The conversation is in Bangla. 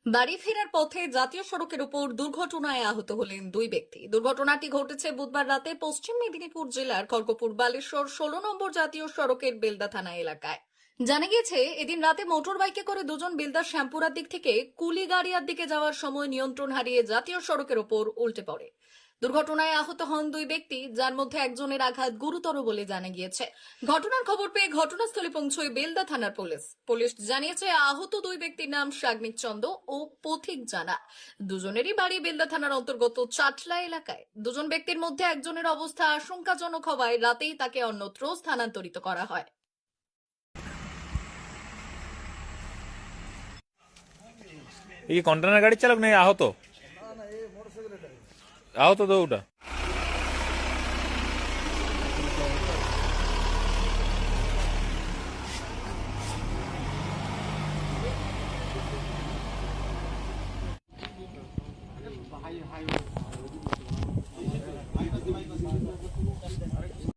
বাড়ি ফেরার পথে জাতীয় সড়কের উপর দুর্ঘটনায় আহত হলেন দুই ব্যক্তি। দুর্ঘটনাটি ঘটেছে বুধবার রাতে পশ্চিম মেদিনীপুর জেলার খড়গপুর বালেশ্বর 16 নম্বর জাতীয় সড়কের বেলদা থানা এলাকায়। জানা গিয়েছে, এদিন রাতে মোটর বাইকে করে দুজন বেলদার শ্যামপুরার দিক থেকে কুলিগাড়িয়ার দিকে যাওয়ার সময় নিয়ন্ত্রণ হারিয়ে জাতীয় সড়কের উপর উল্টে পড়ে। দুর্ঘটনায় আহত হন দুই ব্যক্তি, যার মধ্যে একজনের আঘাত গুরুতর বলে জানা গিয়েছে। ঘটনার খবর পেয়ে ঘটনাস্থলে পৌঁছয় বেলদা থানার পুলিশ জানিয়েছে, আহত দুই ব্যক্তির নাম সাগ্নিক চন্দ ও পথিক জানা। দুজনেরই বাড়ি বেলদা থানার অন্তর্গত চাটলা এলাকায়। দুজন ব্যক্তির মধ্যে একজনের অবস্থা আশঙ্কাজনক হওয়ায় রাতেই তাকে অন্যত্র স্থানান্তরিত করা হয়। এই কি কন্টেনার গাড়ির চালক নাকি আহত? আহত তো ওটা।